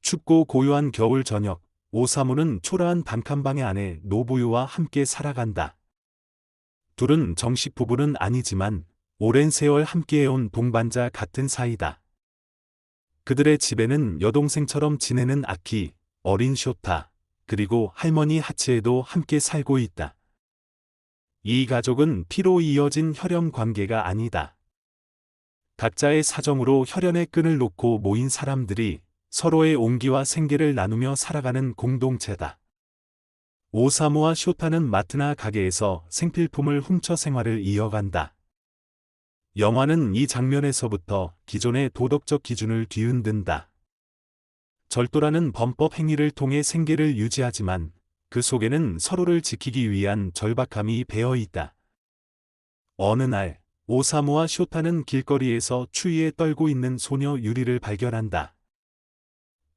춥고 고요한 겨울 저녁, 오사무는 초라한 단칸방의 아내 노부유와 함께 살아간다. 둘은 정식 부부는 아니지만 오랜 세월 함께해온 동반자 같은 사이다. 그들의 집에는 여동생처럼 지내는 아키, 어린 쇼타, 그리고 할머니 하치에도 함께 살고 있다. 이 가족은 피로 이어진 혈연 관계가 아니다. 각자의 사정으로 혈연의 끈을 놓고 모인 사람들이 서로의 온기와 생계를 나누며 살아가는 공동체다. 오사무와 쇼타는 마트나 가게에서 생필품을 훔쳐 생활을 이어간다. 영화는 이 장면에서부터 기존의 도덕적 기준을 뒤흔든다. 절도라는 범법 행위를 통해 생계를 유지하지만 그 속에는 서로를 지키기 위한 절박함이 배어 있다. 어느 날, 오사무와 쇼타는 길거리에서 추위에 떨고 있는 소녀 유리를 발견한다.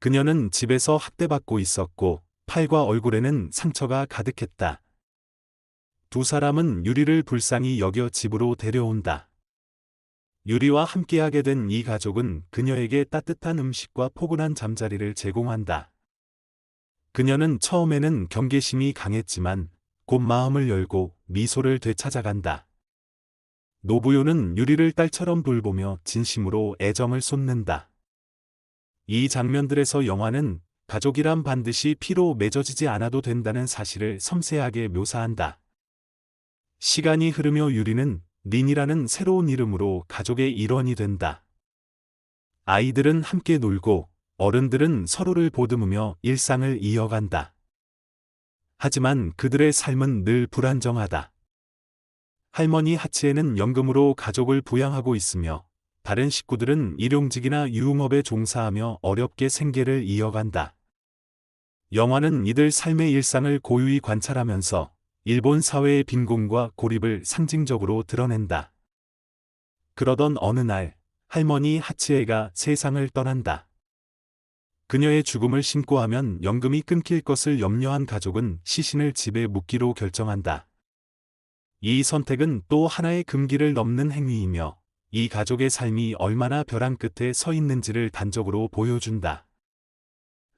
그녀는 집에서 학대받고 있었고 팔과 얼굴에는 상처가 가득했다. 두 사람은 유리를 불쌍히 여겨 집으로 데려온다. 유리와 함께하게 된 이 가족은 그녀에게 따뜻한 음식과 포근한 잠자리를 제공한다. 그녀는 처음에는 경계심이 강했지만 곧 마음을 열고 미소를 되찾아간다. 노부요는 유리를 딸처럼 돌보며 진심으로 애정을 쏟는다. 이 장면들에서 영화는 가족이란 반드시 피로 맺어지지 않아도 된다는 사실을 섬세하게 묘사한다. 시간이 흐르며 유리는 린이라는 새로운 이름으로 가족의 일원이 된다. 아이들은 함께 놀고 어른들은 서로를 보듬으며 일상을 이어간다. 하지만 그들의 삶은 늘 불안정하다. 할머니 하치에는 연금으로 가족을 부양하고 있으며 다른 식구들은 일용직이나 유흥업에 종사하며 어렵게 생계를 이어간다. 영화는 이들 삶의 일상을 고유히 관찰하면서 일본 사회의 빈곤과 고립을 상징적으로 드러낸다. 그러던 어느 날, 할머니 하치에가 세상을 떠난다. 그녀의 죽음을 신고하면 연금이 끊길 것을 염려한 가족은 시신을 집에 묻기로 결정한다. 이 선택은 또 하나의 금기를 넘는 행위이며 이 가족의 삶이 얼마나 벼랑 끝에 서 있는지를 단적으로 보여준다.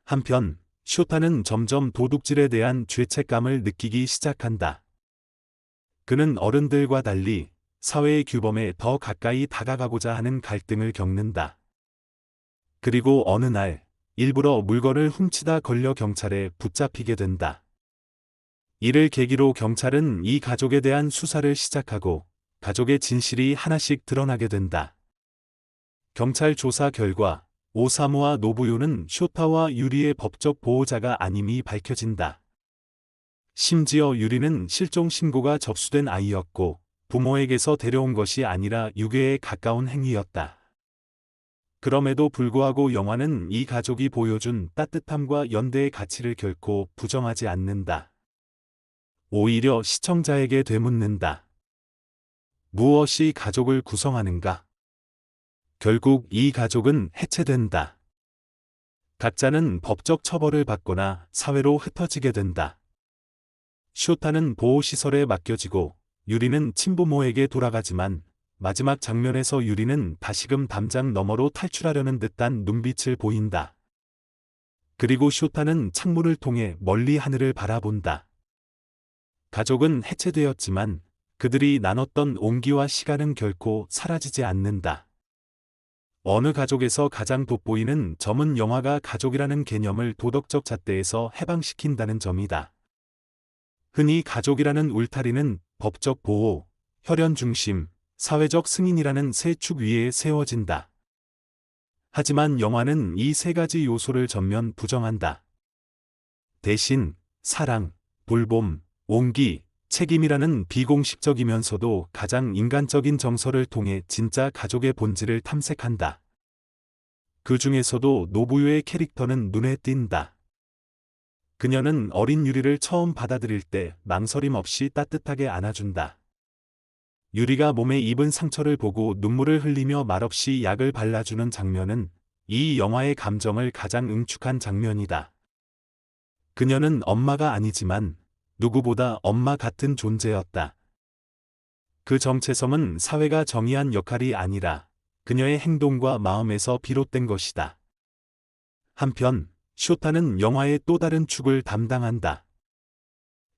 한편, 쇼타는 점점 도둑질에 대한 죄책감을 느끼기 시작한다. 그는 어른들과 달리 사회의 규범에 더 가까이 다가가고자 하는 갈등을 겪는다. 그리고 어느 날, 일부러 물건을 훔치다 걸려 경찰에 붙잡히게 된다. 이를 계기로 경찰은 이 가족에 대한 수사를 시작하고 가족의 진실이 하나씩 드러나게 된다. 경찰 조사 결과 오사무와 노부요는 쇼타와 유리의 법적 보호자가 아님이 밝혀진다. 심지어 유리는 실종 신고가 접수된 아이였고 부모에게서 데려온 것이 아니라 유괴에 가까운 행위였다. 그럼에도 불구하고 영화는 이 가족이 보여준 따뜻함과 연대의 가치를 결코 부정하지 않는다. 오히려 시청자에게 되묻는다. 무엇이 가족을 구성하는가? 결국 이 가족은 해체된다. 각자는 법적 처벌을 받거나 사회로 흩어지게 된다. 쇼타는 보호시설에 맡겨지고 유리는 친부모에게 돌아가지만 마지막 장면에서 유리는 다시금 담장 너머로 탈출하려는 듯한 눈빛을 보인다. 그리고 쇼타는 창문을 통해 멀리 하늘을 바라본다. 가족은 해체되었지만 그들이 나눴던 온기와 시간은 결코 사라지지 않는다. 어느 가족에서 가장 돋보이는 점은 영화가 가족이라는 개념을 도덕적 잣대에서 해방시킨다는 점이다. 흔히 가족이라는 울타리는 법적 보호, 혈연 중심, 사회적 승인이라는 세 축 위에 세워진다. 하지만 영화는 이 세 가지 요소를 전면 부정한다. 대신 사랑, 돌봄, 온기, 책임이라는 비공식적이면서도 가장 인간적인 정서를 통해 진짜 가족의 본질을 탐색한다. 그 중에서도 노부유의 캐릭터는 눈에 띈다. 그녀는 어린 유리를 처음 받아들일 때 망설임 없이 따뜻하게 안아준다. 유리가 몸에 입은 상처를 보고 눈물을 흘리며 말없이 약을 발라주는 장면은 이 영화의 감정을 가장 응축한 장면이다. 그녀는 엄마가 아니지만 누구보다 엄마 같은 존재였다. 그 정체성은 사회가 정의한 역할이 아니라 그녀의 행동과 마음에서 비롯된 것이다. 한편 쇼타는 영화의 또 다른 축을 담당한다.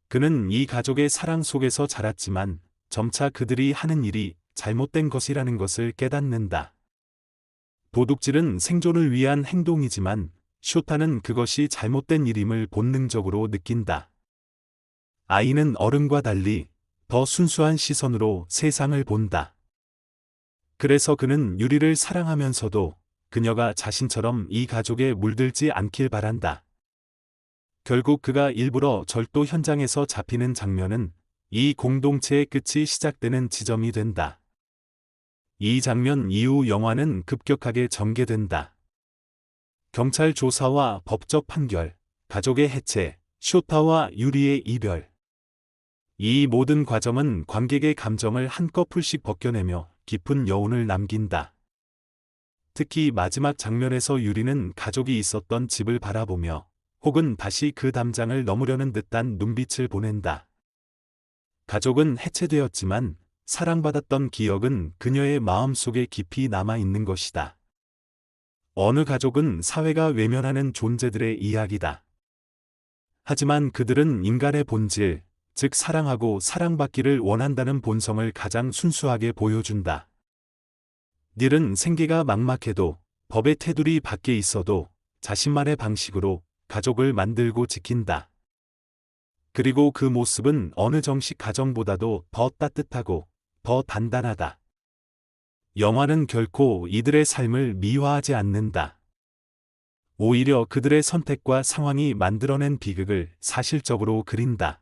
그는 이 가족의 사랑 속에서 자랐지만 점차 그들이 하는 일이 잘못된 것이라는 것을 깨닫는다. 도둑질은 생존을 위한 행동이지만 쇼타는 그것이 잘못된 일임을 본능적으로 느낀다. 아이는 어른과 달리 더 순수한 시선으로 세상을 본다. 그래서 그는 유리를 사랑하면서도 그녀가 자신처럼 이 가족에 물들지 않길 바란다. 결국 그가 일부러 절도 현장에서 잡히는 장면은 이 공동체의 끝이 시작되는 지점이 된다. 이 장면 이후 영화는 급격하게 전개된다. 경찰 조사와 법적 판결, 가족의 해체, 쇼타와 유리의 이별. 이 모든 과정은 관객의 감정을 한꺼풀씩 벗겨내며 깊은 여운을 남긴다. 특히 마지막 장면에서 유리는 가족이 있었던 집을 바라보며 혹은 다시 그 담장을 넘으려는 듯한 눈빛을 보낸다. 가족은 해체되었지만 사랑받았던 기억은 그녀의 마음속에 깊이 남아있는 것이다. 어느 가족은 사회가 외면하는 존재들의 이야기다. 하지만 그들은 인간의 본질, 즉 사랑하고 사랑받기를 원한다는 본성을 가장 순수하게 보여준다. 닐은 생계가 막막해도 법의 테두리 밖에 있어도 자신만의 방식으로 가족을 만들고 지킨다. 그리고 그 모습은 어느 정식 가정보다도 더 따뜻하고 더 단단하다. 영화는 결코 이들의 삶을 미화하지 않는다. 오히려 그들의 선택과 상황이 만들어낸 비극을 사실적으로 그린다.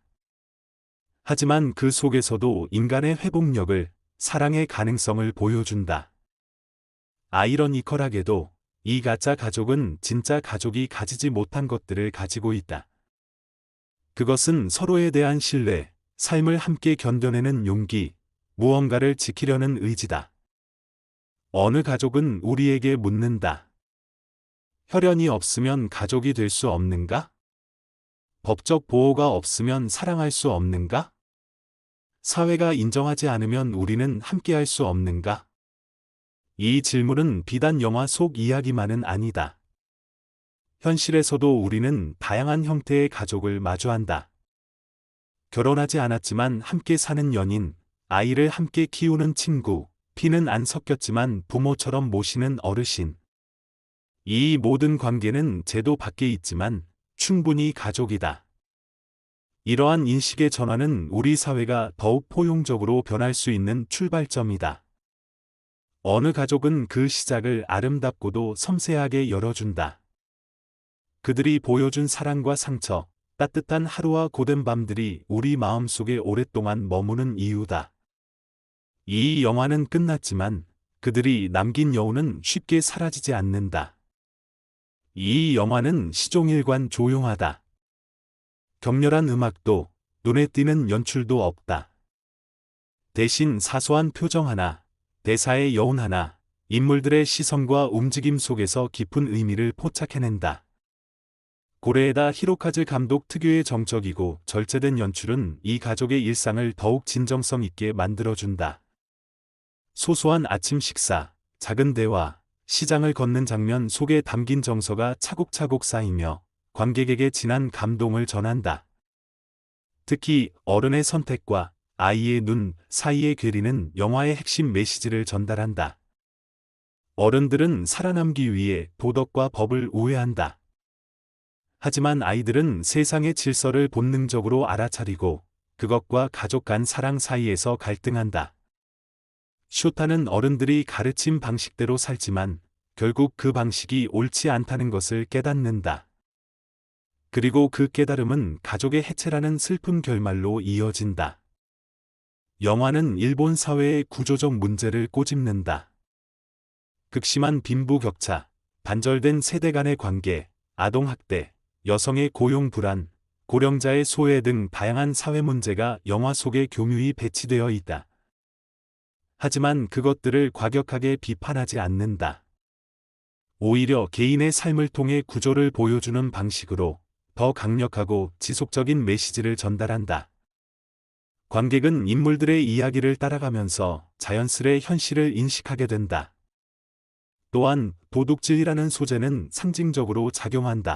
하지만 그 속에서도 인간의 회복력을, 사랑의 가능성을 보여준다. 아이러니컬하게도 이 가짜 가족은 진짜 가족이 가지지 못한 것들을 가지고 있다. 그것은 서로에 대한 신뢰, 삶을 함께 견뎌내는 용기, 무언가를 지키려는 의지다. 어느 가족은 우리에게 묻는다. 혈연이 없으면 가족이 될 수 없는가? 법적 보호가 없으면 사랑할 수 없는가? 사회가 인정하지 않으면 우리는 함께할 수 없는가? 이 질문은 비단 영화 속 이야기만은 아니다. 현실에서도 우리는 다양한 형태의 가족을 마주한다. 결혼하지 않았지만 함께 사는 연인, 아이를 함께 키우는 친구, 피는 안 섞였지만 부모처럼 모시는 어르신. 이 모든 관계는 제도 밖에 있지만 충분히 가족이다. 이러한 인식의 전환은 우리 사회가 더욱 포용적으로 변할 수 있는 출발점이다. 어느 가족은 그 시작을 아름답고도 섬세하게 열어준다. 그들이 보여준 사랑과 상처, 따뜻한 하루와 고된 밤들이 우리 마음속에 오랫동안 머무는 이유다. 이 영화는 끝났지만 그들이 남긴 여운은 쉽게 사라지지 않는다. 이 영화는 시종일관 조용하다. 격렬한 음악도 눈에 띄는 연출도 없다. 대신 사소한 표정 하나, 대사의 여운 하나, 인물들의 시선과 움직임 속에서 깊은 의미를 포착해낸다. 고레에다 히로카즈 감독 특유의 정적이고 절제된 연출은 이 가족의 일상을 더욱 진정성 있게 만들어준다. 소소한 아침 식사, 작은 대화, 시장을 걷는 장면 속에 담긴 정서가 차곡차곡 쌓이며 관객에게 진한 감동을 전한다. 특히 어른의 선택과 아이의 눈 사이의 괴리는 영화의 핵심 메시지를 전달한다. 어른들은 살아남기 위해 도덕과 법을 우회한다. 하지만 아이들은 세상의 질서를 본능적으로 알아차리고 그것과 가족 간 사랑 사이에서 갈등한다. 쇼타는 어른들이 가르친 방식대로 살지만 결국 그 방식이 옳지 않다는 것을 깨닫는다. 그리고 그 깨달음은 가족의 해체라는 슬픈 결말로 이어진다. 영화는 일본 사회의 구조적 문제를 꼬집는다. 극심한 빈부격차, 단절된 세대 간의 관계, 아동학대, 여성의 고용 불안, 고령자의 소외 등 다양한 사회 문제가 영화 속에 교묘히 배치되어 있다. 하지만 그것들을 과격하게 비판하지 않는다. 오히려 개인의 삶을 통해 구조를 보여주는 방식으로 더 강력하고 지속적인 메시지를 전달한다. 관객은 인물들의 이야기를 따라가면서 자연스레 현실을 인식하게 된다. 또한 도둑질이라는 소재는 상징적으로 작용한다.